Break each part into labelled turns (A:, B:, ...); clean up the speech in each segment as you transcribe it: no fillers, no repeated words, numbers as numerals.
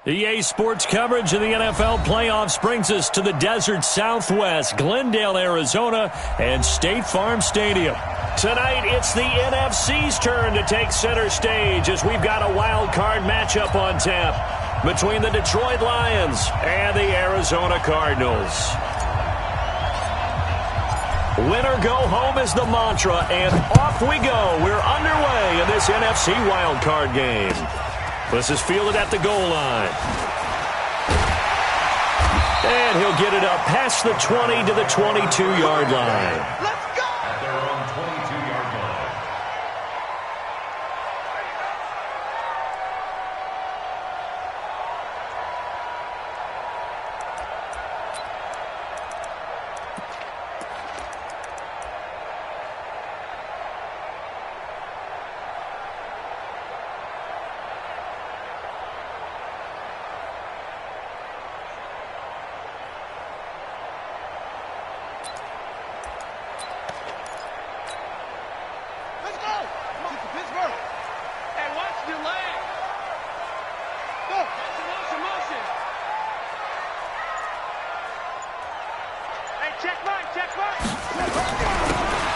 A: EA Sports coverage of the NFL playoffs brings us to the desert Southwest, Glendale, Arizona, and State Farm Stadium. Tonight, it's the NFC's turn to take center stage as we've got a wild card matchup on tap between the Detroit Lions and the Arizona Cardinals. Winner go home is the mantra, and off we go. We're underway in this NFC wild card game. This is fielded at the goal line. And he'll get it up past the 20 to the 22-yard line.
B: Let's go!
C: At their own 22-yard line.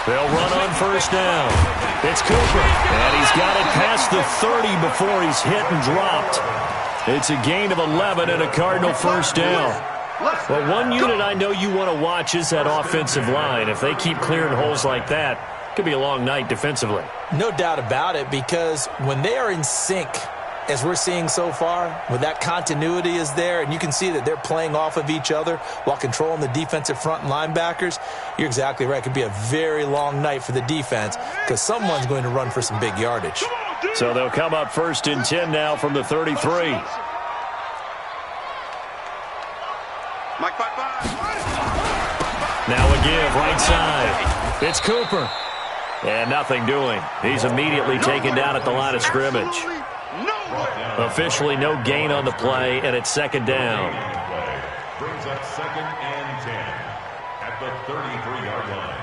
A: They'll run on first down. It's Cooper, and he's got it past the 30 before he's hit and dropped. It's a gain of 11 and a Cardinal first down. Well, one unit I know you want to watch is that offensive line. If they keep clearing holes like that, it could be a long night defensively.
D: No doubt about it, because when they are in sync, as we're seeing so far, when that continuity is there, and you can see that they're playing off of each other while controlling the defensive front and linebackers, you're exactly right. It could be a very long night for the defense because someone's going to run for some big yardage.
A: So they'll come up first and 10 now from the 33. Now a give right side. It's Cooper. And nothing doing. He's immediately taken down at the line of scrimmage. Officially no gain on the play, and it's second down.
C: Brings up second and 10 at the 33-yard line.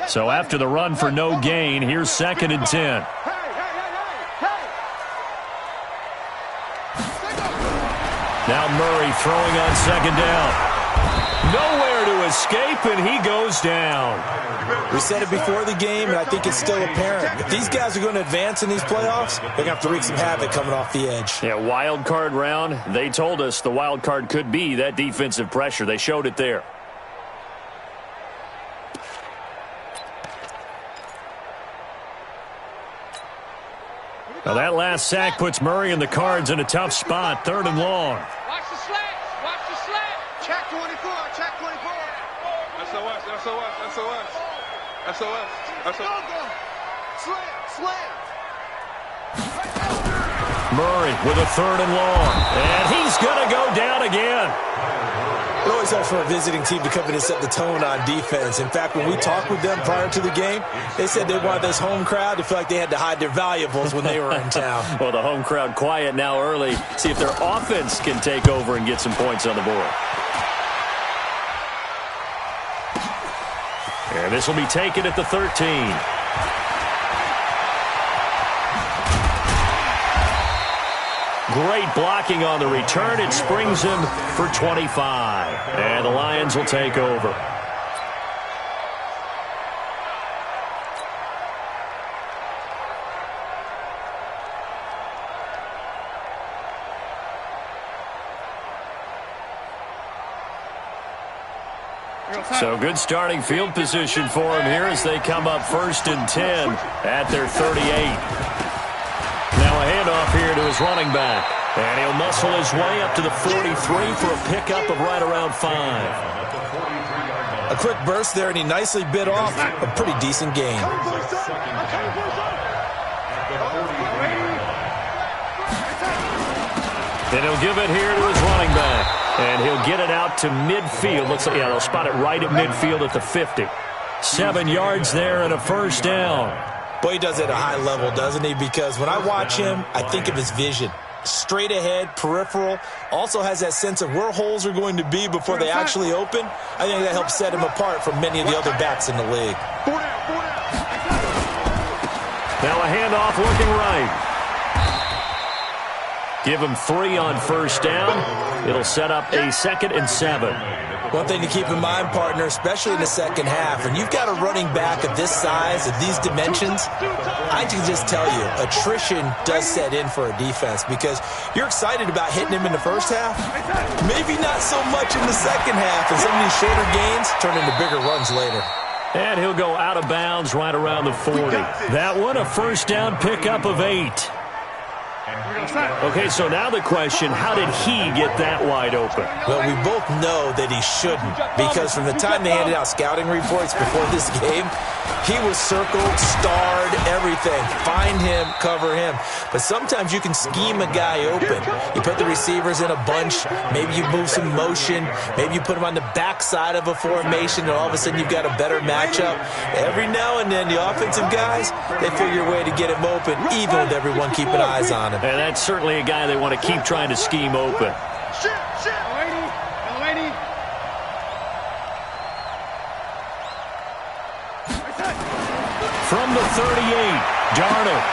A: So after the run for no gain, here's second and 10. Now Murray throwing on second down. Nowhere to escape, and he goes down.
D: We said it before the game, and I think it's still apparent. If these guys are going to advance in these playoffs, they're going to have to wreak some havoc coming off the edge.
A: Yeah, wild card round. They told us the wild card could be that defensive pressure. They showed it there. Now that last sack puts Murray and the Cards in a tough spot, third and long.
B: Watch the slats. Watch the slat. Check 24. Check 24. SOS. SOS. SOS. SOS. SOS. Slam.
A: Murray with a third and long. And he's going to go down again.
D: It always helps for a visiting team to come in and set the tone on defense. In fact, when we talked with them prior to the game, they said they wanted this home crowd to feel like they had to hide their valuables when they were in town.
A: Well, the home crowd quiet now early. See if their offense can take over and get some points on the board. And this will be taken at the 13. Great blocking on the return. It springs him for 25. And the Lions will take over. So good starting field position for him here as they come up first and 10 at their 38. Now a handoff here to his running back. And he'll muscle his way up to the 43 for a pickup of right around 5.
D: A quick burst there, and he nicely bit off a pretty decent gain.
A: Then he'll give it here to his running back. And he'll get it out to midfield. Looks like, yeah, they'll spot it right at midfield at the 50. 7 yards there and a first down.
D: Well, he does it at a high level, doesn't he? Because when I watch him, I think of his vision. Straight ahead, peripheral, also has that sense of where holes are going to be before they actually open. I think that helps set him apart from many of the other backs in the league.
A: Now a handoff looking right. Give him 3 on first down. It'll set up a 2nd and 7.
D: One thing to keep in mind, partner, especially in the second half, when you've got a running back of this size, of these dimensions, I can just tell you, attrition does set in for a defense because you're excited about hitting him in the first half. Maybe not so much in the second half, and some of these shorter gains turn into bigger runs later.
A: And he'll go out of bounds right around the 40. That one, a first down pickup of 8. Okay, so now the question, how did he get that wide open?
D: Well, we both know that he shouldn't, because from the time they handed out scouting reports before this game, he was circled, starred, everything. Find him, cover him. But sometimes you can scheme a guy open. You put the receivers in a bunch, maybe you move some motion, maybe you put him on the backside of a formation, and all of a sudden you've got a better matchup. Every now and then, the offensive guys, they figure a way to get him open, even with everyone keeping eyes on him.
A: And that's certainly a guy they want to keep trying to scheme open. From the 38, Darnold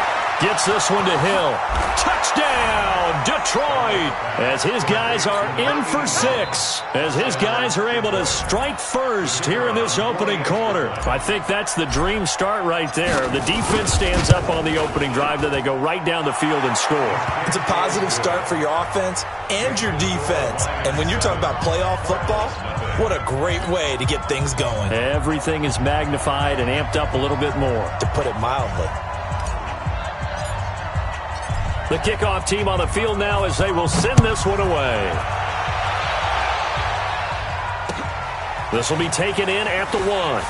A: gets this one to Hill. Touchdown, Detroit! As his guys are in for 6. As his guys are able to strike first here in this opening quarter. I think that's the dream start right there. The defense stands up on the opening drive, then they go right down the field and score.
D: It's a positive start for your offense and your defense. And when you're talking about playoff football, what a great way to get things going.
A: Everything is magnified and amped up a little bit more.
D: To put it mildly.
A: The kickoff team on the field now as they will send this one away. This will be taken in at the 1.
D: Well,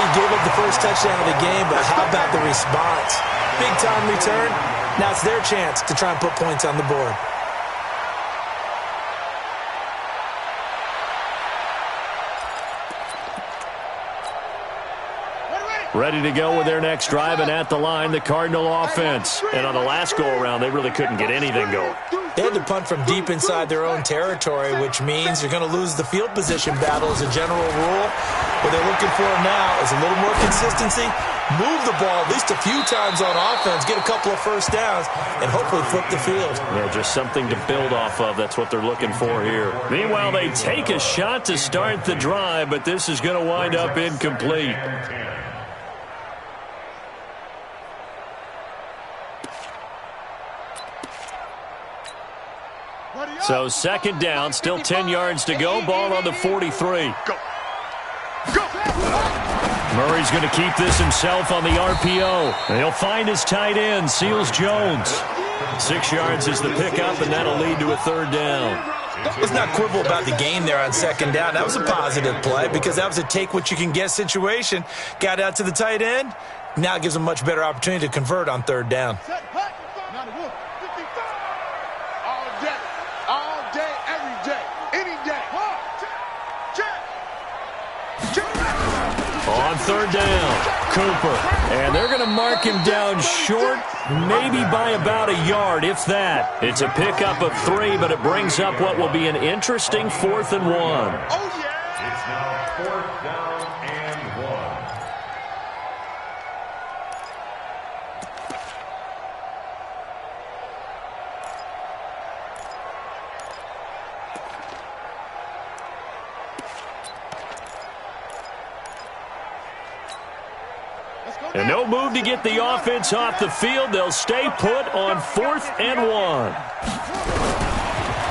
D: you gave up the first touchdown of the game, but how about the response? Big-time return. Now it's their chance to try and put points on the board.
A: Ready to go with their next drive, and at the line, the Cardinal offense. And on the last go-around, they really couldn't get anything going.
D: They had to punt from deep inside their own territory, which means you're going to lose the field position battle as a general rule. What they're looking for now is a little more consistency, move the ball at least a few times on offense, get a couple of first downs, and hopefully flip the field.
A: Yeah, just something to build off of. That's what they're looking for here. Meanwhile, they take a shot to start the drive, but this is going to wind up incomplete. So second down, still 10 yards to go. Ball on the 43. Murray's going to keep this himself on the RPO. And he'll find his tight end, Seals Jones. 6 yards is the pickup, and that'll lead to a third down.
D: Let's not quibble about the gain there on second down. That was a positive play because that was a take-what-you-can-get situation. Got out to the tight end. Now it gives them a much better opportunity to convert on third down.
A: On third down, Cooper. And they're going to mark him down short, maybe by about a yard, if that. It's a pickup of 3, but it brings up what will be an interesting 4th and 1.
C: Oh, yeah. It's now 4th down and 1.
A: And no move to get the offense off the field. They'll stay put on 4th and 1.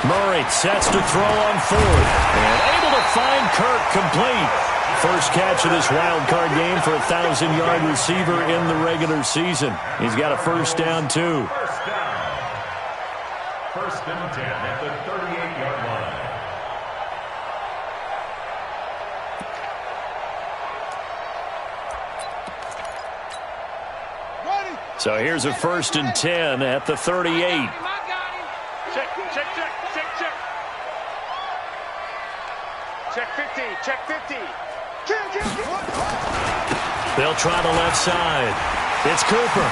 A: Murray sets to throw on 4th. And able to find Kirk complete. First catch of this wild card game for a 1,000-yard receiver in the regular season. He's got a first down, too.
C: First down. 1st and 10 at the 38-yard line.
A: So here's a 1st and 10 at the 38.
B: Check, check, check, check, check. Check 50. Check 50.
A: They'll try the left side. It's Cooper.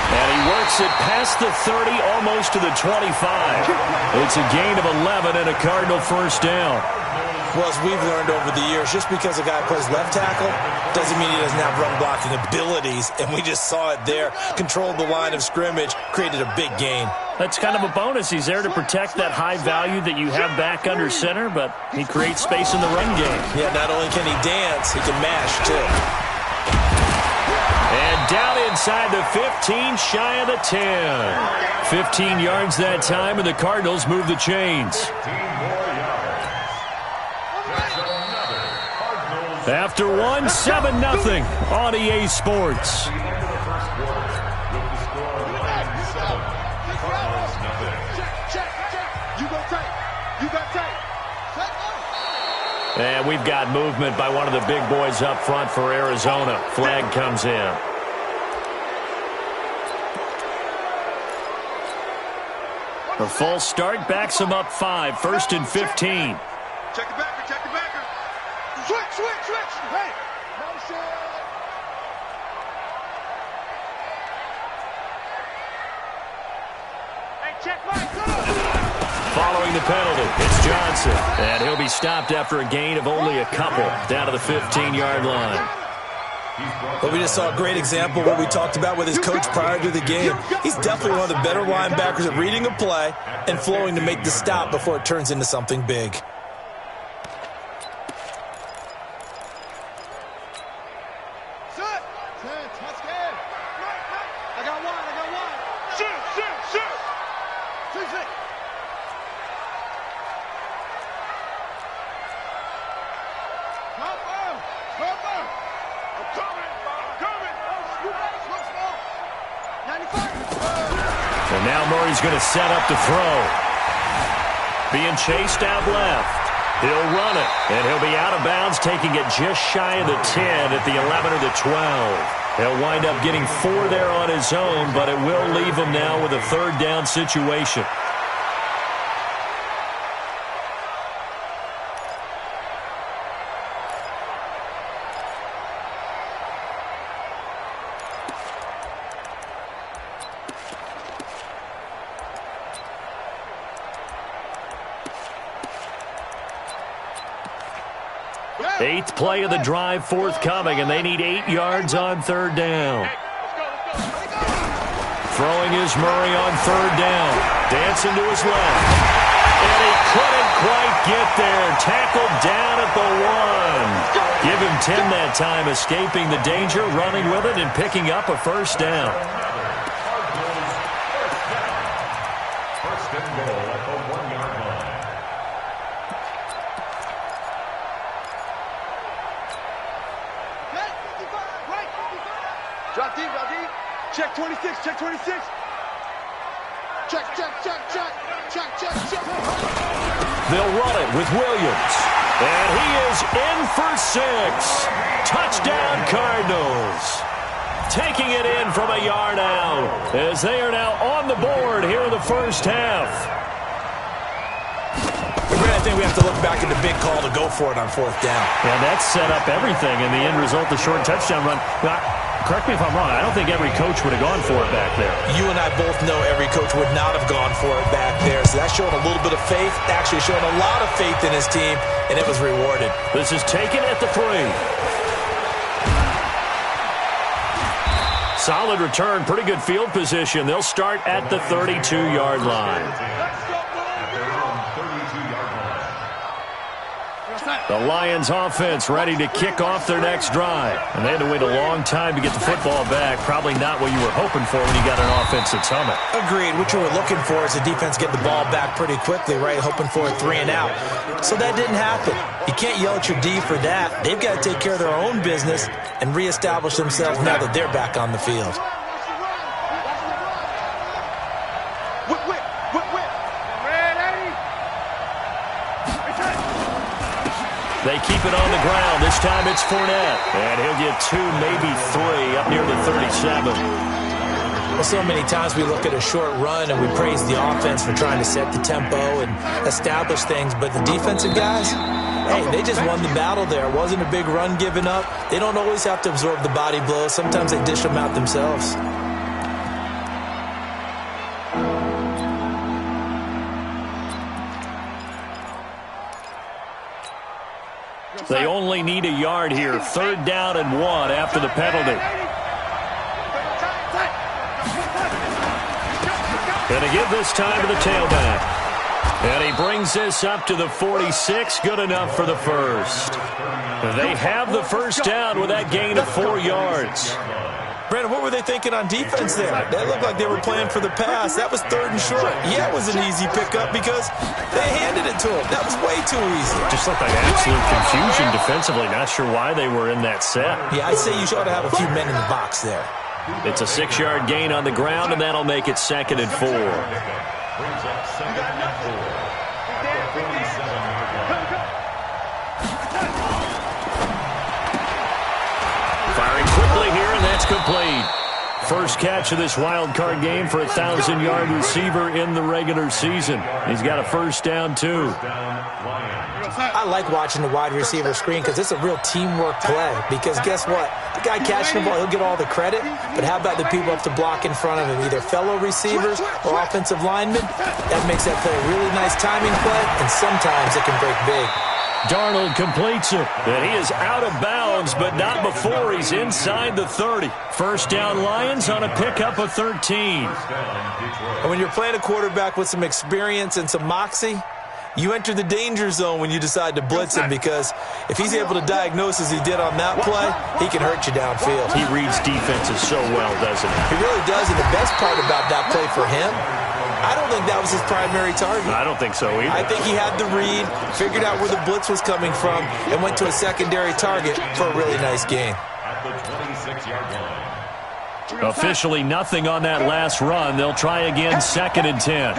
A: And he works it past the 30, almost to the 25. It's a gain of 11 and a Cardinal first down.
D: Well, as we've learned over the years, just because a guy plays left tackle doesn't mean he doesn't have run-blocking abilities, and we just saw it there. Controlled the line of scrimmage, created a big gain.
A: That's kind of a bonus. He's there to protect that high value that you have back under center, but he creates space in the run game.
D: Yeah, not only can he dance, he can mash, too.
A: And down inside the 15, shy of the 10. 15 yards that time, and the Cardinals move the chains. After one, 7-0 on EA Sports. And we've got movement by one of the big boys up front for Arizona. Flag comes in. A false start backs them up 5, 1st and 15.
B: Check the backer, check the backer. Switch. Hey. Motion. Hey, check Mike.
A: Following the penalty, it's Johnson. And he'll be stopped after a gain of only a couple down to the 15-yard line.
D: But we just saw a great example of what we talked about with his coach prior to the game. He's definitely one of the better linebackers at reading a play and flowing to make the stop before it turns into something big.
A: And now Murray's going to set up to throw. Being chased out left. He'll run it, and he'll be out of bounds, taking it just shy of the 10 at the 11 or the 12. He'll wind up getting 4 there on his own, but it will leave him now with a 3rd down situation. Eighth play of the drive forthcoming, and they need 8 yards on 3rd down. Throwing is Murray on 3rd down. Dancing to his left. And he couldn't quite get there. Tackled down at the 1. Give him 10 that time, escaping the danger, running with it, and picking up a 1st down.
C: First and goal at the 1-yard line.
B: Drop deep. Check 26, check 26. Check.
A: They'll run it with Williams. And he is in for 6. Touchdown, Cardinals. Taking it in from a yard out as they are now on the board here in the first half.
D: I think we have to look back at the big call to go for it on 4th down.
A: Yeah, that set up everything in the end result, the short touchdown run. Now, correct me if I'm wrong, I don't think every coach would have gone for it back there.
D: You and I both know every coach would not have gone for it back there. So that showed a little bit of faith, actually showed a lot of faith in his team, and it was rewarded.
A: This is taken at the 3. Solid return, pretty good field position. They'll start at the 32-yard line. The Lions offense ready to kick off their next drive. And they had to wait a long time to get the football back. Probably not what you were hoping for when you got an offense that's humming.
D: Agreed. What you were looking for is the defense get the ball back pretty quickly, right? Hoping for a 3 and out. So that didn't happen. You can't yell at your D for that. They've got to take care of their own business and reestablish themselves now that they're back on the field.
A: They keep it on the ground. This time it's Fournette. And he'll get 2, maybe 3, up near the 37.
D: Well, so many times we look at a short run and we praise the offense for trying to set the tempo and establish things. But the defensive guys, Hey, they just won the battle there. It wasn't a big run given up. They don't always have to absorb the body blows. Sometimes they dish them out themselves.
A: They only need a yard here. 3rd down and 1 after the penalty. Going to give this time to the tailback. And he brings this up to the 46. Good enough for the first. They have the first down with that gain of 4 yards.
D: Brandon, what were they thinking on defense there? They looked like they were playing for the pass. That was 3rd and short. Yeah, it was an easy pickup because they handed it to him. That was way too easy.
A: Just looked like absolute confusion defensively. Not sure why they were in that set.
D: Yeah, I'd say you ought to have a few men in the box there.
A: It's a 6-yard gain on the ground, and that'll make it 2nd and 4.
C: Brings up 2nd and 4 at the 47-yard line.
A: Firing quickly here, and that's complete. First catch of this wild card game for a 1,000-yard receiver in the regular season. He's got a first down, too.
D: I like watching the wide receiver screen because it's a real teamwork play. Because guess what? The guy catching the ball, he'll get all the credit. But how about the people up to block in front of him, either fellow receivers or offensive linemen? That makes that play a really nice timing play, and sometimes it can break big.
A: Darnold completes it, and he is out of bounds, but not before he's inside the 30. First down Lions on a pickup of 13.
D: And when you're playing a quarterback with some experience and some moxie, you enter the danger zone when you decide to blitz him, because if he's able to diagnose as he did on that play, he can hurt you downfield.
A: He reads defenses so well, doesn't he?
D: He really does, and the best part about that play for him, I don't think that was his primary target.
A: I don't think so either.
D: I think he had the read, figured out where the blitz was coming from, and went to a secondary target for a really nice gain.
C: At the 26-yard line.
A: Officially nothing on that last run. They'll try again, 2nd and 10.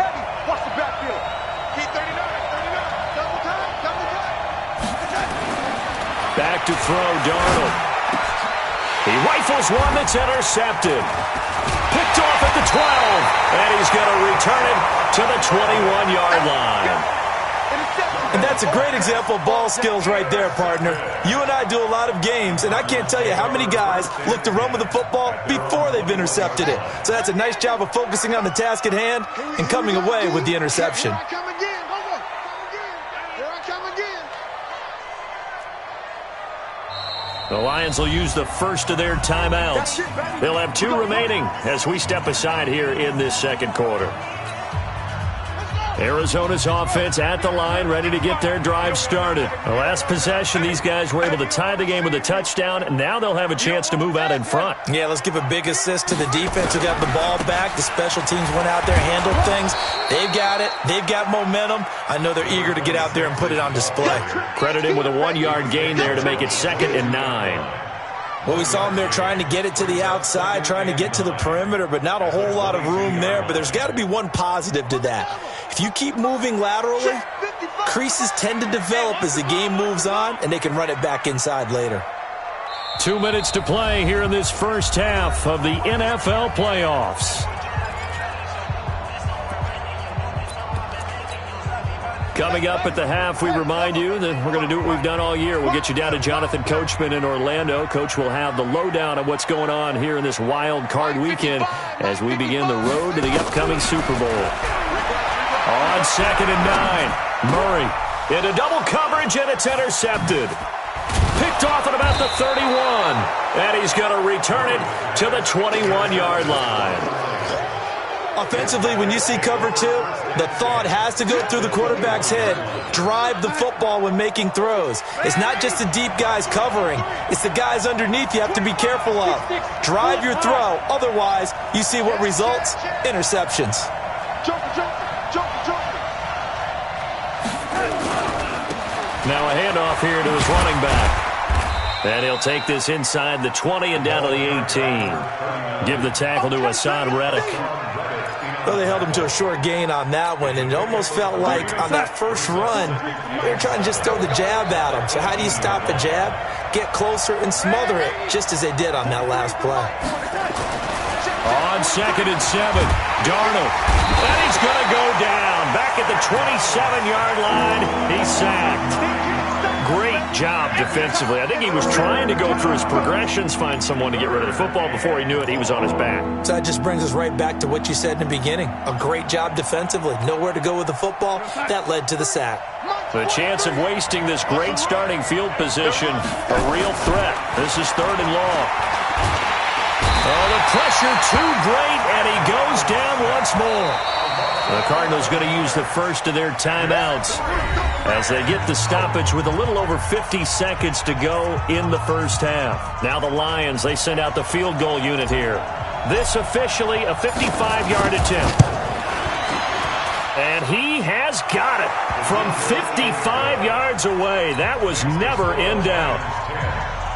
B: Watch the backfield. Keep 39, 39. Double time, double time.
A: Back to throw, Darnold. He rifles one that's intercepted. Picked off at the 12, and he's going to return it to the 21-yard line.
D: And that's a great example of ball skills right there, partner. You and I do a lot of games, and I can't tell you how many guys look to run with the football before they've intercepted it. So that's a nice job of focusing on the task at hand and coming away with the interception.
B: Here I come again. Hold on. Here I come again.
A: The Lions will use the first of their timeouts. They'll have 2 remaining as we step aside here in this second quarter. Arizona's offense at the line, ready to get their drive started. The last possession, these guys were able to tie the game with a touchdown, and now they'll have a chance to move out in front.
D: Yeah, let's give a big assist to the defense who got the ball back. The special teams went out there, handled things. They've got it. They've got momentum. I know they're eager to get out there and put it on display.
A: Credit him with a 1-yard gain there to make it 2nd and 9.
D: Well, we saw him there trying to get it to the outside, trying to get to the perimeter, but not a whole lot of room there. But there's got to be one positive to that. If you keep moving laterally, creases tend to develop as the game moves on, and they can run it back inside later.
A: 2 minutes to play here in this first half of the NFL playoffs. Coming up at the half, we remind you that we're going to do what we've done all year. We'll get you down to Jonathan Coachman in Orlando. Coach will have the lowdown of what's going on here in this wild card weekend as we begin the road to the upcoming Super Bowl. On 2nd and 9, Murray into double coverage, and it's intercepted. Picked off at about the 31, and he's going to return it to the 21-yard line.
D: Offensively, when you see cover 2, the thought has to go through the quarterback's head. Drive the football when making throws. It's not just the deep guys covering. It's the guys underneath you have to be careful of. Drive your throw. Otherwise, you see what results? Interceptions.
A: Now a handoff here to his running back. And he'll take this inside the 20 and down to the 18. Give the tackle to Hassan Reddick.
D: Well, they held him to a short gain on that one, and it almost felt like on that first run, they were trying to just throw the jab at him. So how do you stop a jab? Get closer and smother it, just as they did on that last play.
A: On 2nd and 7, Darnold. And he's going to go down. Back at the 27-yard line, he's sacked. Great job defensively. I think he was trying to go through his progressions, find someone to get rid of the football. Before he knew it, he was on his back.
D: So that just brings us right back to what you said in the beginning. A great job defensively. Nowhere to go with the football. That led to the sack.
A: The chance of wasting this great starting field position, a real threat. This is 3rd and long. Oh, the pressure too great, and he goes down once more. The Cardinals going to use the first of their timeouts as they get the stoppage with a little over 50 seconds to go in the first half. Now the Lions, they send out the field goal unit here. This officially a 55-yard attempt. And he has got it from 55 yards away. That was never in doubt.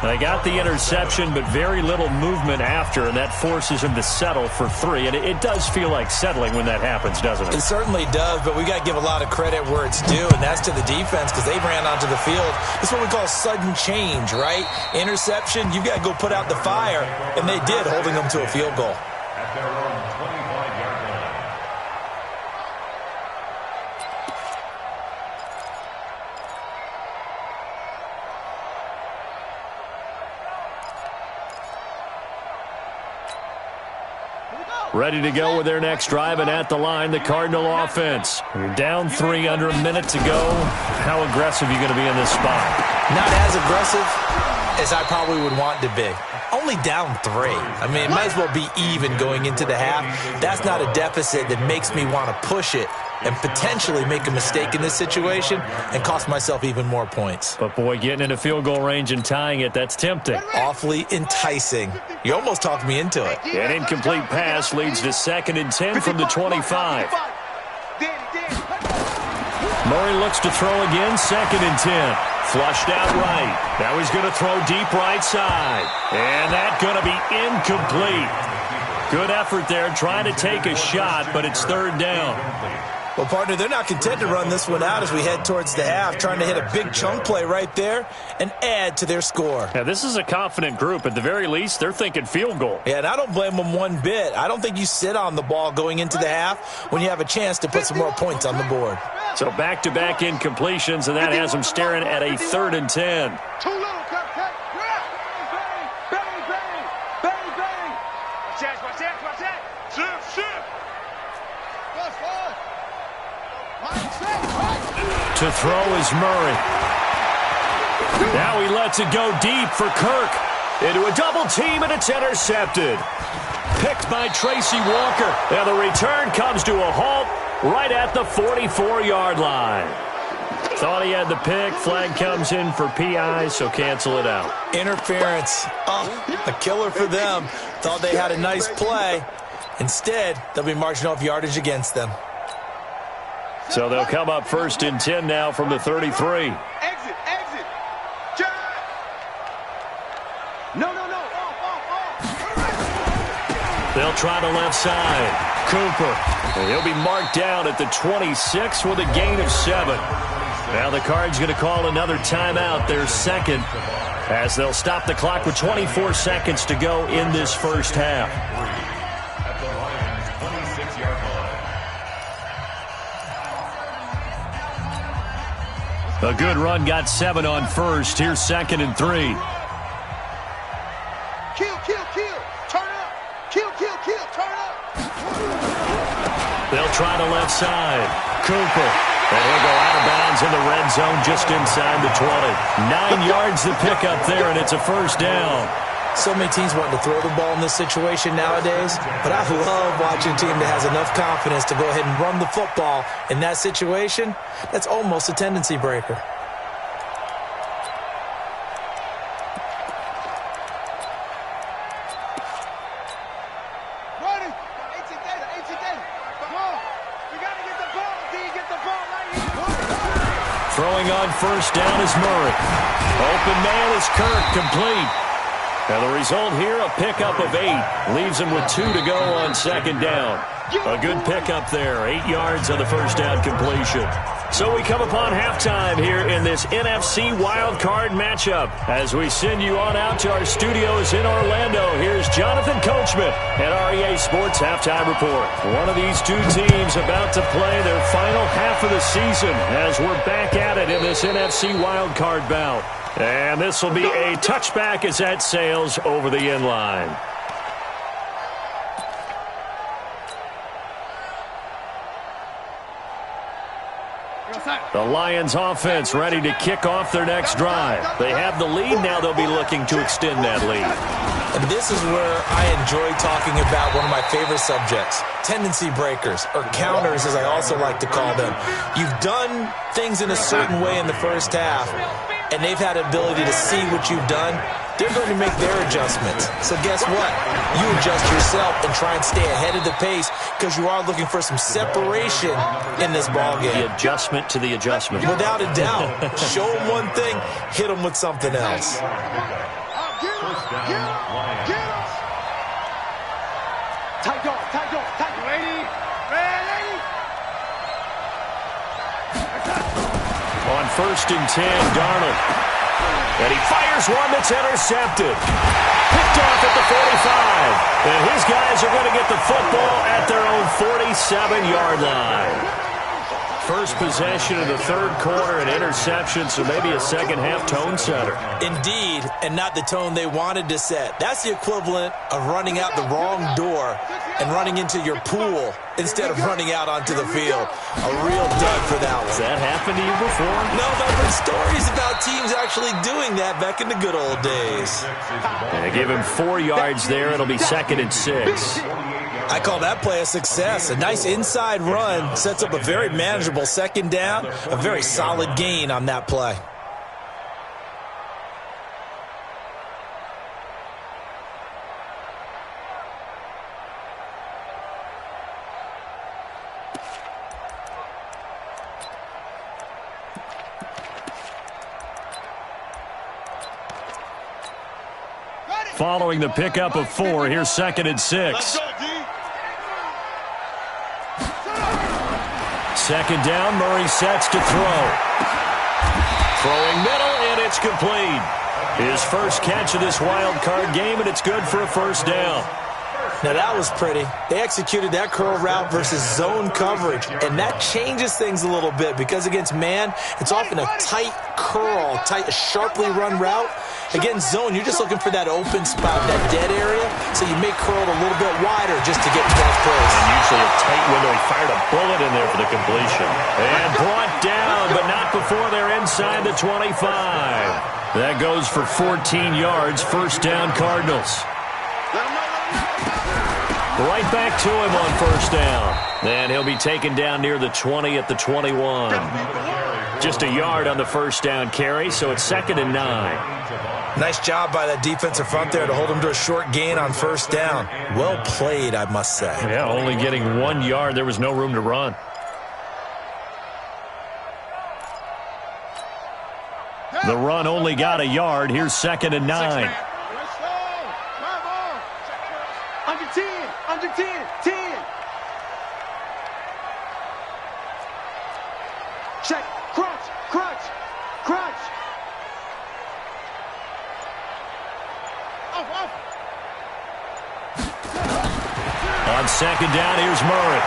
A: They got the interception, but very little movement after, and that forces him to settle for 3. And it does feel like settling when that happens, doesn't it?
D: It certainly does, but we got to give a lot of credit where it's due, and that's to the defense because they ran onto the field. It's what we call sudden change, right? Interception, you've got to go put out the fire, and they did, holding them to a field goal.
C: At their own 25-yard line.
A: Ready to go with their next drive, and at the line, the Cardinal offense. You're down 3 under a minute to go. How aggressive are you going to be in this spot?
D: Not as aggressive as I probably would want to be. Only down 3. I mean, it might as well be even going into the half. That's not a deficit that makes me want to push it and potentially make a mistake in this situation and cost myself even more points.
A: But, boy, getting into field goal range and tying it, that's tempting.
D: Awfully enticing. You almost talked me into it.
A: An incomplete pass leads to 2nd and 10 from the 25. Murray looks to throw again, 2nd and 10. Flushed out right. Now he's going to throw deep right side. And that's going to be incomplete. Good effort there, trying to take a shot, but it's 3rd down.
D: Well, partner, they're not content to run this one out as we head towards the half, trying to hit a big chunk play right there and add to their score.
A: Yeah, this is a confident group. At the very least, they're thinking field goal.
D: Yeah, and I don't blame them one bit. I don't think you sit on the ball going into the half when you have a chance to put some more points on the board.
A: So back-to-back incompletions, and that has them staring at a 3rd and 10.
B: Too little, cut. Bang. Watch that. Shift.
A: To throw is Murray. Now he lets it go deep for Kirk. Into a double team, and it's intercepted. Picked by Tracy Walker. And the return comes to a halt right at the 44-yard line. Thought he had the pick. Flag comes in for PI, so cancel it out.
D: Interference. Oh, a killer for them. Thought they had a nice play. Instead, they'll be marching off yardage against them.
A: So they'll come up 1st and 10 now from the 33.
B: Exit. No.
A: They'll try the left side. Cooper. And he'll be marked down at the 26 with a gain of 7. Now the Cards going to call another timeout, their 2nd, as they'll stop the clock with 24 seconds to go in this first half.
C: At the Lions' 26-yard line.
A: A good run, got 7 on first. Here's 2nd and 3.
B: Kill. Turn up. Kill. Turn up.
A: They'll try the left side. Cooper. And he'll go out of bounds in the red zone just inside the 20. 9 yards to pick up there, and it's a 1st down.
D: So many teams wanting to throw the ball in this situation nowadays, but I love watching a team that has enough confidence to go ahead and run the football in that situation. That's almost a tendency breaker.
B: Ready? 18 data. Come on. We got to get the ball. Get the ball right here.
A: Throwing on 1st down is Murray. Open man is Kirk, complete. And the result here, a pickup of 8. Leaves him with 2 to go on 2nd down. A good pickup there. 8 yards on the 1st down completion. So we come upon halftime here in this NFC wildcard matchup. As we send you on out to our studios in Orlando, here's Jonathan Coachman at REA Sports Halftime Report. One of these two teams about to play their final half of the season as we're back at it in this NFC wildcard bout. And this will be a touchback as that sails over the end line. The Lions offense ready to kick off their next drive. They have the lead. Now they'll be looking to extend that lead.
D: And this is where I enjoy talking about one of my favorite subjects, tendency breakers, or counters as I also like to call them. You've done things in a certain way in the first half, and they've had the ability to see what you've done. They're going to make their adjustments. So guess what? You adjust yourself and try and stay ahead of the pace because you are looking for some separation in this ballgame.
A: The adjustment to the adjustment.
D: Without a doubt. Show them one thing, hit them with something else.
B: Tight dog, tight dog, tight dog. Ready? Ready?
A: On 1st and 10, Darnold. And he fires one that's intercepted. Picked off at the 45. And his guys are going to get the football at their own 47-yard line. First possession of the third quarter, an interception, so maybe a second-half tone setter.
D: Indeed, and not the tone they wanted to set. That's the equivalent of running out the wrong door and running into your pool instead of running out onto the field. A real dud for that one.
A: Has that happened to you before?
D: No, but I've heard stories about teams actually doing that back in the good old days.
A: They give him 4 yards there. It'll be 2nd and 6.
D: I call that play a success. A nice inside run sets up a very manageable second down. A very solid gain on that play.
A: Following the pickup of 4, here's 2nd and 6. Second down, Murray sets to throw. Throwing middle, and it's complete. His first catch of this wild card game, and it's good for a first down.
D: Now that was pretty. They executed that curl route versus zone coverage, and that changes things a little bit because against man, it's often a tight curl, sharply run route. Against zone, you're just looking for that open spot, that dead area, so you may curl it a little bit wider just to get in that place.
A: And usually a tight window. He fired a bullet in there for the completion. And brought down, but not before they're inside the 25. That goes for 14 yards, first down Cardinals. Right back to him on first down. And he'll be taken down near the 20 at the 21. Just a yard on the first down carry, so it's 2nd and 9.
D: Nice job by that defensive front there to hold him to a short gain on first down. Well played, I must say.
A: Yeah, only getting 1 yard. There was no room to run. The run only got a yard. Here's 2nd and 9.
B: Under 10, under 10, 10. Check, crunch, crunch, crunch. Off.
A: On second down, here's Murray.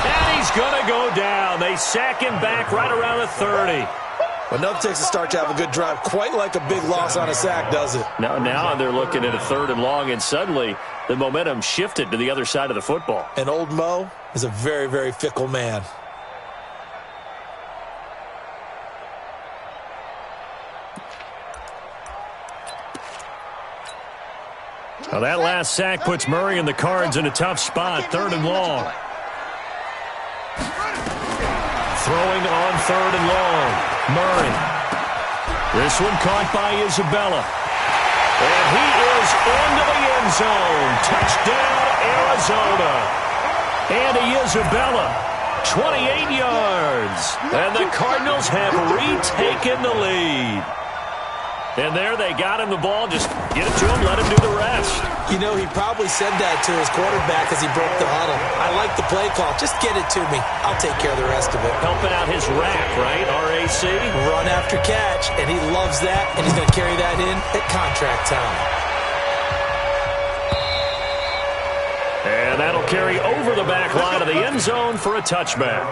A: And he's going to go down. They sack him back right around the 30.
D: Well, nothing takes a start to have a good drive, quite like a big loss on a sack, does it?
A: Now they're looking at a 3rd and long, and suddenly the momentum shifted to the other side of the football.
D: And old Mo is a very, very fickle man.
A: Now that last sack puts Murray and the Cards in a tough spot, 3rd and long. Throwing on 3rd and long. Murray. This one caught by Isabella. And he is into the end zone. Touchdown, Arizona. Andy Isabella, 28 yards. And the Cardinals have retaken the lead. And there they got him the ball. Just get it to him, let him do the rest.
D: You know, he probably said that to his quarterback as he broke the huddle. I like the play call. Just get it to me. I'll take care of the rest of it.
A: Helping out his rack, right? RAC.
D: Run after catch, and he loves that, and he's going to carry that in at contract time.
A: And that'll carry over the back line of the end zone for a touchback.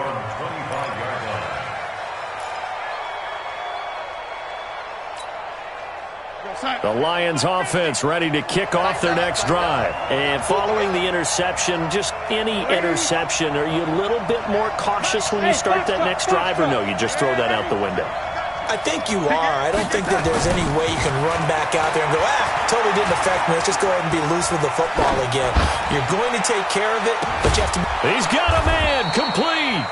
A: The Lions offense ready to kick off their next drive. And following the interception, just any interception, are you a little bit more cautious when you start that next drive, or no, you just throw that out the window?
D: I think you are. I don't think that there's any way you can run back out there and go, totally didn't affect me. Let's just go ahead and be loose with the football again. You're going to take care of it, but you have to...
A: He's got a man, complete.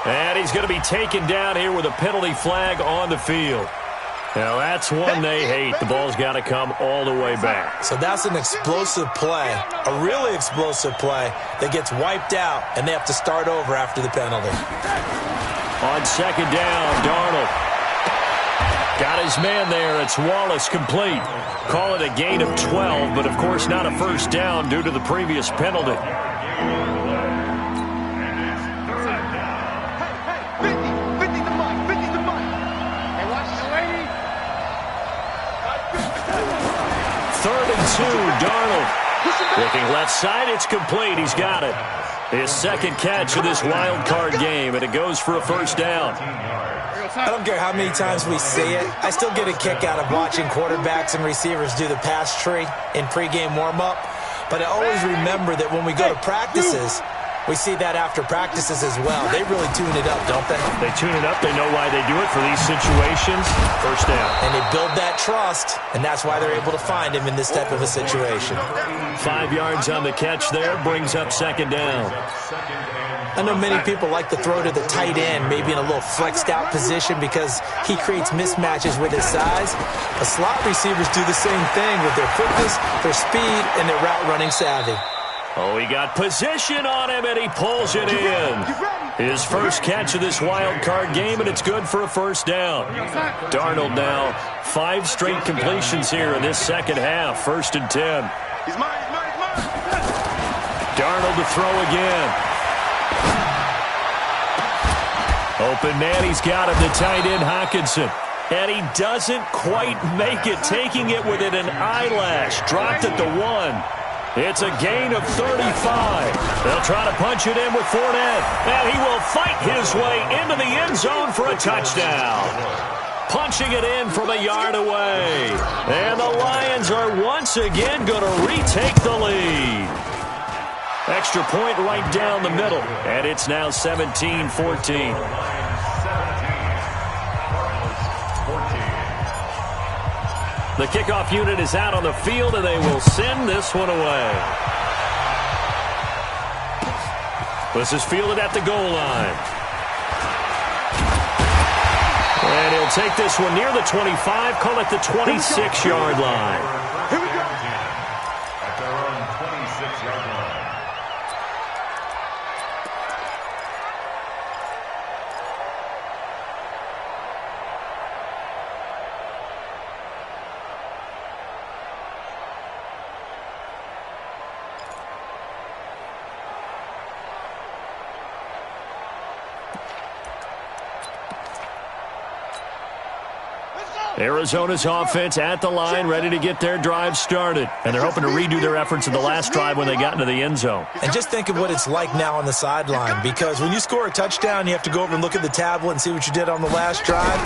A: And he's going to be taken down here with a penalty flag on the field. Now, that's one they hate. The ball's got to come all the way back.
D: So that's an explosive play, a really explosive play that gets wiped out, and they have to start over after the penalty.
A: On second down, Darnold got his man there. It's Wallace, complete. Call it a gain of 12, but of course not a first down due to the previous penalty. Third and 2, Darnold. Looking left side, it's complete. He's got it. His second catch of this wild card game, and it goes for a first down.
D: I don't care how many times we see it. I still get a kick out of watching quarterbacks and receivers do the pass tree in pregame warm-up. But I always remember that when we go to practices, we see that after practices as well. They really tune it up, don't they?
A: They tune it up. They know why they do it for these situations. First down.
D: And they build that trust, and that's why they're able to find him in this type of a situation.
A: 5 yards on the catch there, brings up second down.
D: I know many people like to throw to the tight end, maybe in a little flexed out position because he creates mismatches with his size. But slot receivers do the same thing with their quickness, their speed, and their route running savvy.
A: Oh, he got position on him, and he pulls it in. His first catch of this wild card game, and it's good for a first down. Darnold now 5 straight completions here in this second half. First and 10.
B: He's mine, he's mine, he's mine.
A: Darnold to throw again. Open man, he's got him, the tight end Hockenson. And he doesn't quite make it, taking it within an eyelash. Dropped at the 1. It's a gain of 35. They'll try to punch it in with Fournette. And he will fight his way into the end zone for a touchdown. Punching it in from a yard away. And the Lions are once again going to retake the lead. Extra point right down the middle. And it's now 17-14. The kickoff unit is out on the field, and they will send this one away. This is fielded at the goal line. And he'll take this one near the 25, call it the 26-yard line.
B: Here we go.
C: At their own 26-yard line.
A: Arizona's offense at the line, ready to get their drive started. And they're hoping to redo their efforts in the last drive when they got into the end zone.
D: And just think of what it's like now on the sideline, because when you score a touchdown, you have to go over and look at the tablet and see what you did on the last drive.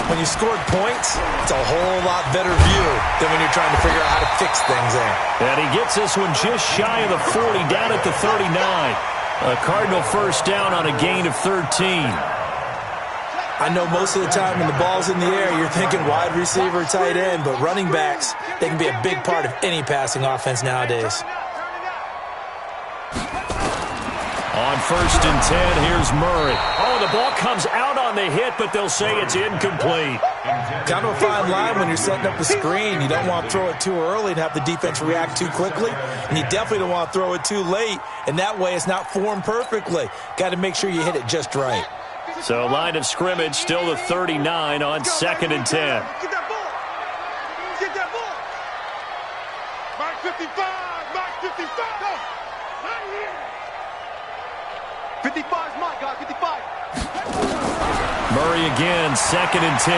D: When you scored points, it's a whole lot better view than when you're trying to figure out how to fix things there.
A: And he gets this one just shy of the 40, down at the 39. A Cardinal first down on a gain of 13.
D: I know most of the time when the ball's in the air, you're thinking wide receiver, tight end, but running backs, they can be a big part of any passing offense nowadays.
A: On first and 10, here's Murray. Oh, the ball comes out on the hit, but they'll say it's incomplete.
D: Kind of a fine line when you're setting up a screen. You don't want to throw it too early and have the defense react too quickly, and you definitely don't want to throw it too late, and that way it's not formed perfectly. Got to make sure you hit it just right.
A: So line of scrimmage still the 39 on second and 10.
B: 55, Mike, 55. Go. 55 is mine, guys, 55.
A: Murray again, 2nd and 10.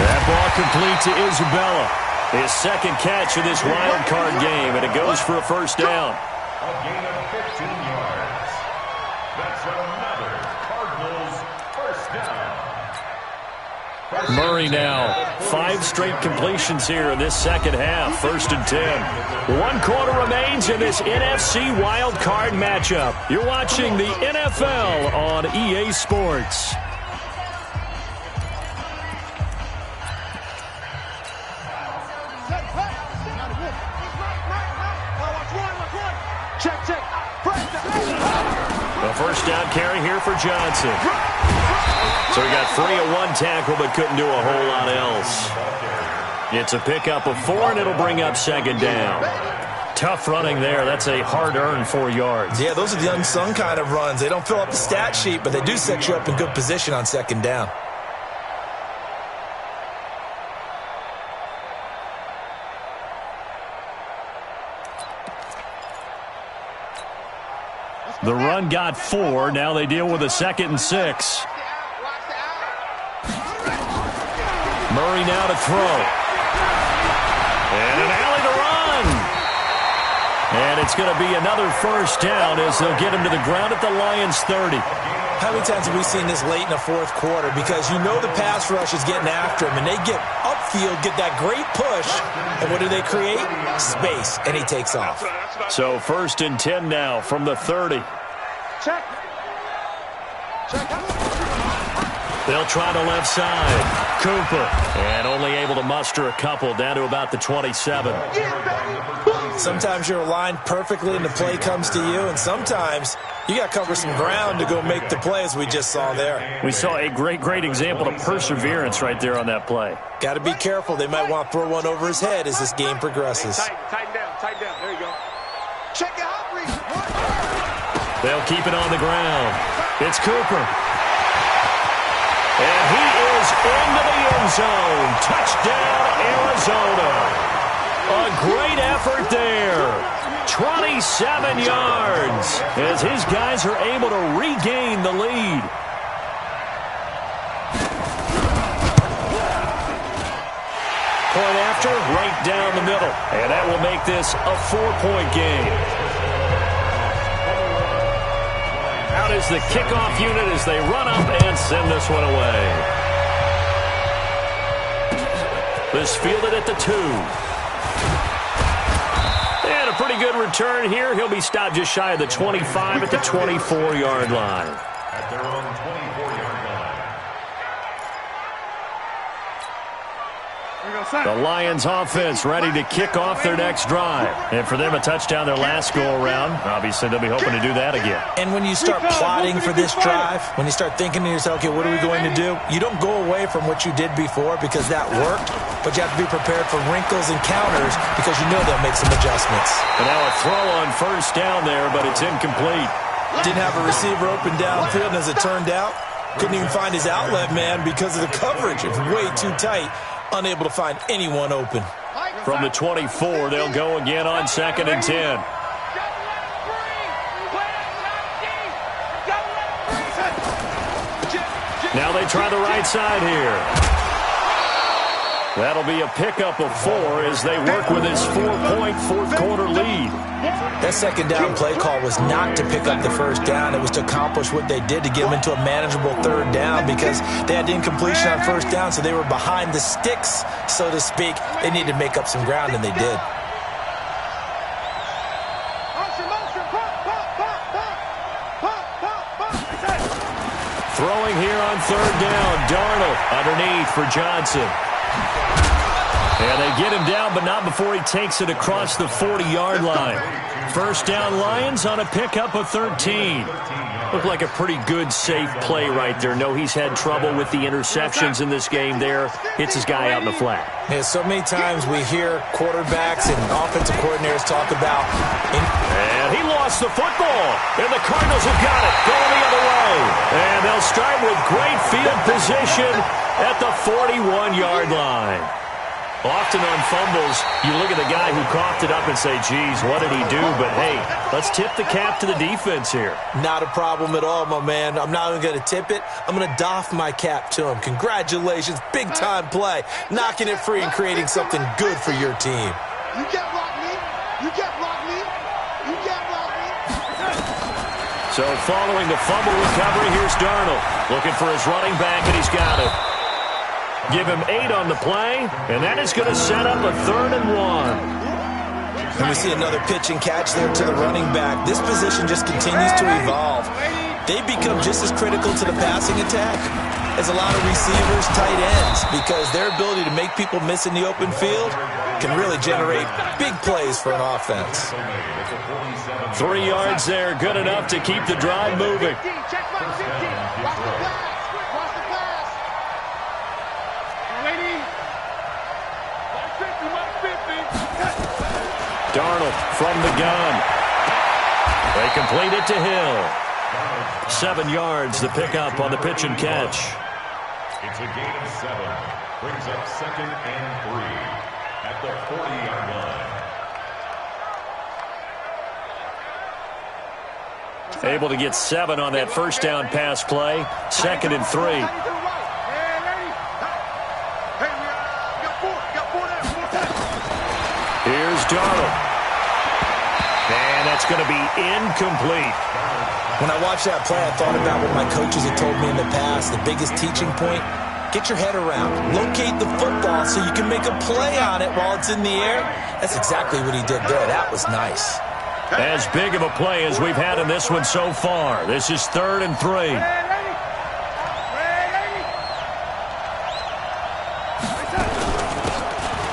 A: That ball complete to Isabella. His second catch of this wild card game, and it goes for a first down.
C: A gain of 15 yards. That's another Cardinals first down.
A: Murray now, 5 straight completions here in this second half. 1st and 10. 1 quarter remains in this NFC wild card matchup. You're watching the NFL on EA Sports. A first down carry here for Johnson. So he got free of 1 tackle but couldn't do a whole lot else. It's a pickup of 4, and it'll bring up 2nd down. Tough running there. That's a hard-earned 4 yards.
D: Yeah, those are the unsung kind of runs. They don't fill up the stat sheet, but they do set you up in good position on 2nd down.
A: The run got 4. Now they deal with a 2nd and 6. Murray now to throw. And an alley to run. And it's going to be another first down as they'll get him to the ground at the Lions' 30.
D: How many times have we seen this late in the 4th quarter? Because you know the pass rush is getting after him, and they get upfield, get that great push, and what do they create? Space, and he takes off.
A: So 1st and 10 now from the 30.
B: Check.
A: They'll try the left side. Cooper. And only able to muster a couple down to about the 27.
D: Sometimes you're aligned perfectly and the play comes to you, and sometimes you got to cover some ground to go make the play, as we just saw there.
A: We saw a great example of perseverance right there on that play.
D: Got to be careful. They might want to throw one over his head as this game progresses.
B: Tighten down. There you go. Check it out, Reese.
A: They'll keep it on the ground. It's Cooper. And he is into the end zone. Touchdown, Arizona. A great effort there. 27 yards as his guys are able to regain the lead. Point after, right down the middle. And that will make this a 4-point game. Out is the kickoff unit as they run up and send this one away. This fielded at the 2. And a pretty good return here. He'll be stopped just shy of the 25 at the 24-yard line.
C: At their own 24-yard line.
A: The Lions offense ready to kick off their next drive. And for them, a touchdown their last go-around. Obviously, they'll be hoping to do that again.
D: And when you start plotting for this drive, when you start thinking to yourself, okay, what are we going to do? You don't go away from what you did before because that worked, but you have to be prepared for wrinkles and counters because you know they'll make some adjustments.
A: And now a throw on first down there, but it's incomplete.
D: Didn't have a receiver open downfield, and as it turned out, couldn't even find his outlet man because of the coverage. It's way too tight. Unable to find anyone open.
A: From the 24, they'll go again on 2nd and 10. Now they try the right side here. That'll be a pickup of 4 as they work with his 4-point fourth-quarter lead.
D: That second down play call was not to pick up the first down. It was to accomplish what they did to get them into a manageable 3rd down because they had incompletion on first down, so they were behind the sticks, so to speak. They needed to make up some ground, and they did.
A: Throwing here on 3rd down. Darnold underneath for Johnson. And they get him down, but not before he takes it across the 40-yard line. First down, Lions on a pickup of 13. Looked like a pretty good, safe play right there. No, he's had trouble with the interceptions in this game there. Hits his guy out in the flat.
D: Yeah, so many times we hear quarterbacks and offensive coordinators talk about...
A: And he lost the football. And the Cardinals have got it. Going the other way. And they'll start with great field position at the 41-yard line. Often on fumbles, you look at the guy who coughed it up and say, geez, what did he do? But, hey, let's tip the cap to the defense here.
D: Not a problem at all, my man. I'm not even going to tip it. I'm going to doff my cap to him. Congratulations. Big-time play. Knocking it free and creating something good for your team.
B: You can't block me. You can't block me. You can't block me.
A: So following the fumble recovery, here's Darnold. Looking for his running back, and he's got it. Give him 8 on the play, and that is going to set up a 3rd and 1.
D: And we see another pitch and catch there to the running back. This position just continues to evolve. They become just as critical to the passing attack as a lot of receivers, tight ends, because their ability to make people miss in the open field can really generate big plays for an offense.
A: 3 yards there, good enough to keep the drive moving.
B: Check my 15. Watch the pass. Watch the pass. Ready? Watch 50.
A: Darnold from the gun. They complete it to Hill. 7 yards, the pickup on the pitch and catch.
C: It's a gain of 7. Brings up 2nd and 3 at the 40-yard line.
A: Able to get 7 on that first down pass play. 2nd and 3. Here's Darnold. And that's going to be incomplete.
D: When I watched that play, I thought about what my coaches had told me in the past. The biggest teaching point, get your head around. Locate the football so you can make a play on it while it's in the air. That's exactly what he did there. That was nice.
A: As big of a play as we've had in this one so far. This is 3rd and 3.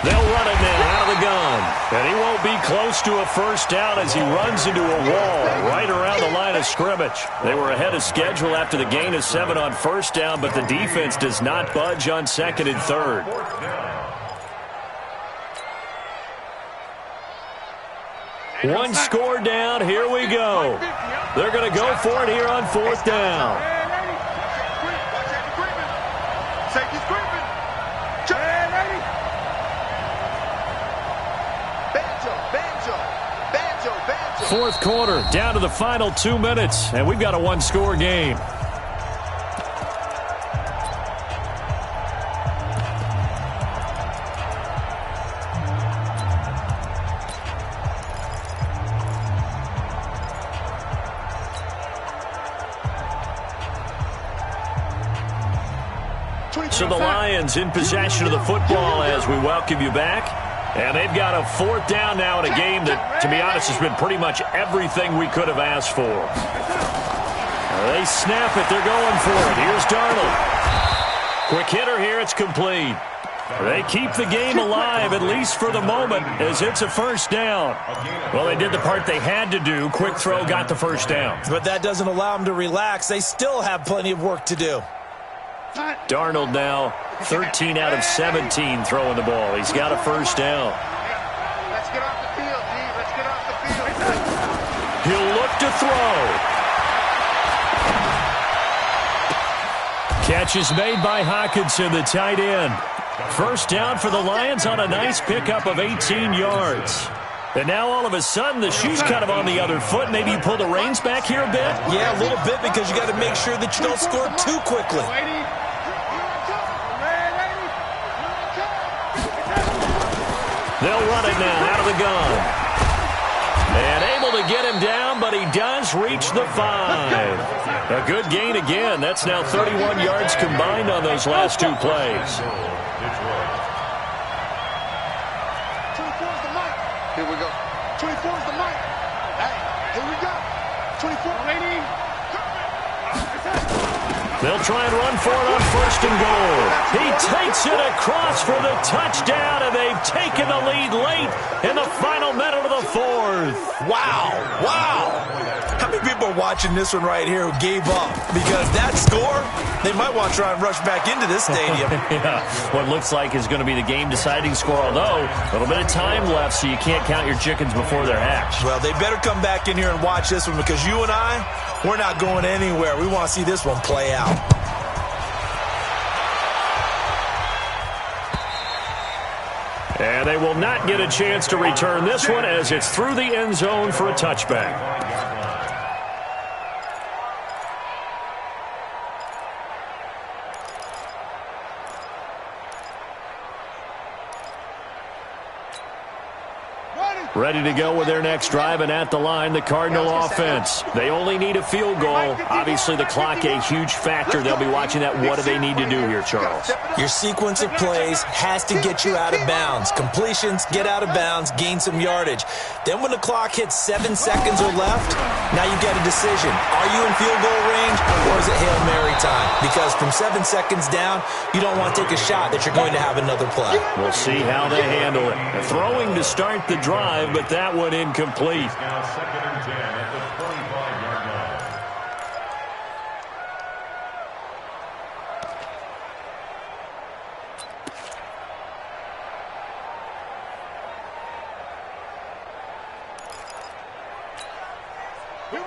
A: They'll run it now out of the gun. And he won't be close to a first down as he runs into a wall right around the line of scrimmage. They were ahead of schedule after the gain of 7 on first down, but the defense does not budge on 2nd and 3rd. One score down. Here we go. They're going to go for it here on 4th down.
B: Safety's creeping. Banjo.
A: 4th quarter, down to the final 2 minutes, and we've got a 1-score game. So the Lions in possession of the football as we welcome you back. And they've got a 4th down now in a game that, to be honest, has been pretty much everything we could have asked for. They snap it. They're going for it. Here's Darnold. Quick hitter here. It's complete. They keep the game alive, at least for the moment, as it's a first down. Well, they did the part they had to do. Quick throw got the first down.
D: But that doesn't allow them to relax. They still have plenty of work to do.
A: Darnold now 13 out of 17 throwing the ball. He's got a first down.
B: Let's get off the field, D. Let's get off the field.
A: He'll look to throw. Catch is made by Hockenson, the tight end. First down for the Lions on a nice pickup of 18 yards. And now all of a sudden the shoe's kind of on the other foot. Maybe you pull the reins back here a bit?
D: Yeah, a little bit, because you got to make sure that you don't score too quickly.
A: They'll run it now out of the gun. And able to get him down, but he does reach the 5. A good gain again. That's now 31 yards combined on those last 2 plays.
B: 24's the mic. Here we go. 24's the mic. Hey, here we go. 24. Waiting.
A: They'll try and run for it on 1st and goal. He takes it across for the touchdown, and they've taken the lead late in the final minute of the 4th.
D: Wow. How many people are watching this one right here who gave up? Because that score, they might want to try and rush back into this stadium.
A: Yeah, what looks like is going to be the game-deciding score, although a little bit of time left, so you can't count your chickens before they're hatched.
D: Well, they better come back in here and watch this one, because you and I, we're not going anywhere. We want to see this one play out.
A: And they will not get a chance to return this one as it's through the end zone for a touchback. Ready to go with their next drive, and at the line, the Cardinal offense. They only need a field goal. Obviously, the clock a huge factor. They'll be watching that. What do they need to do here, Charles?
D: Your sequence of plays has to get you out of bounds. Completions, get out of bounds, gain some yardage. Then when the clock hits 7 seconds or left, now you get a decision. Are you in field goal range, or is it Hail Mary time? Because from 7 seconds down, you don't want to take a shot that you're going to have another play.
A: We'll see how they handle it. Throwing to start the drive, but that one incomplete.
C: Now 2nd and 10 at the 25-yard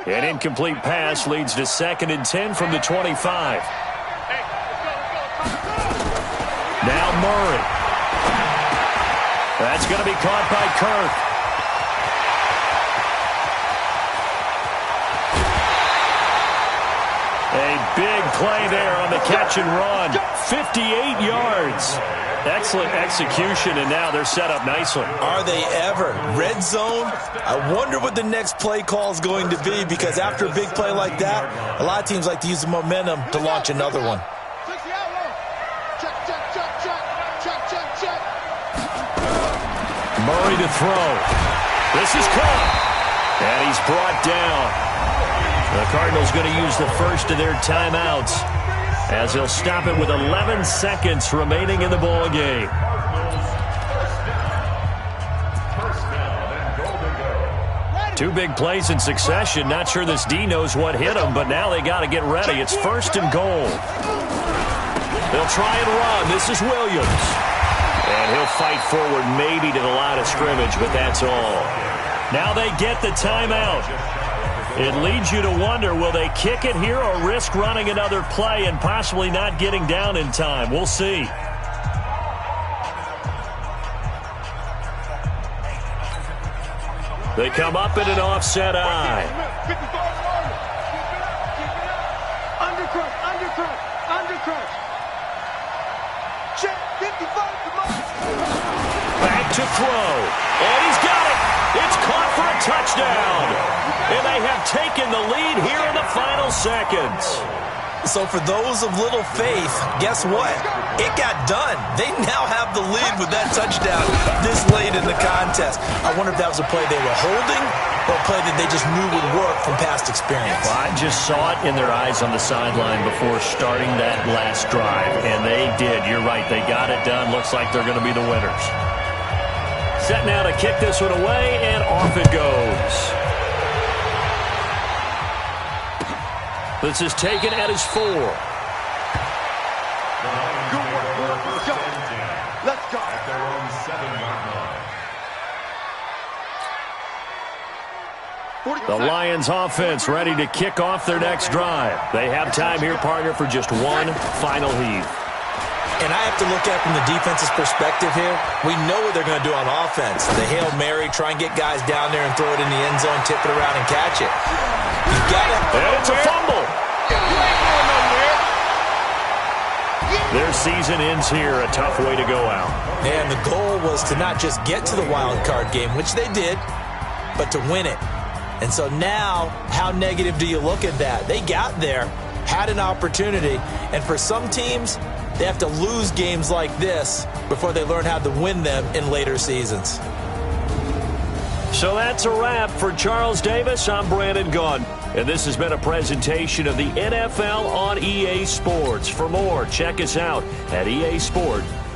C: line.
A: An incomplete pass leads to 2nd and 10 from the 25. Now Murray. That's going to be caught by Kirk. A big play there on the catch and run. 58 yards. Excellent execution, and now they're set up nicely.
D: Are they ever? Red zone? I wonder what the next play call is going to be, because after a big play like that, a lot of teams like to use the momentum to launch another one.
A: Murray to throw. This is caught. And he's brought down. The Cardinals going to use the first of their timeouts as he'll stop it with 11 seconds remaining in the ball game. Two big plays in succession. Not sure this D knows what hit him, but now they got to get ready. It's 1st and goal. They'll try and run. This is Williams. And he'll fight forward maybe to the line of scrimmage, but that's all. Now they get the timeout. It leads you to wonder, will they kick it here or risk running another play and possibly not getting down in time? We'll see. They come up in an offset eye.
B: Undercrush. Check, 55, come on.
A: Back to throw. And he's got it. It's caught for a touchdown. And they have taken the lead here in the final seconds.
D: So for those of little faith, guess what? It got done. They now have the lead with that touchdown this late in the contest. I wonder if that was a play they were holding or a play that they just knew would work from past experience.
A: Well, I just saw it in their eyes on the sideline before starting that last drive, and they did. You're right. They got it done. Looks like they're going to be the winners. Set now to kick this one away, and off it goes. This is taken at his 4.
B: Good work. Let's go. Let's go.
C: At their own 7-yard line.
A: The Lions offense ready to kick off their next drive. They have time here, partner, for just one final heave.
D: And I have to look at it from the defense's perspective here. We know what they're going to do on offense. The Hail Mary, try and get guys down there and throw it in the end zone, tip it around and catch it. You got it.
A: And it's a fumble. Their season ends here. A tough way to go out.
D: And the goal was to not just get to the wild card game, which they did, but to win it. And so now, how negative do you look at that? They got there, had an opportunity, and for some teams, they have to lose games like this before they learn how to win them in later seasons.
A: So that's a wrap for Charles Davis. I'm Brandon Gaudin. And this has been a presentation of the NFL on EA Sports. For more, check us out at easport.com.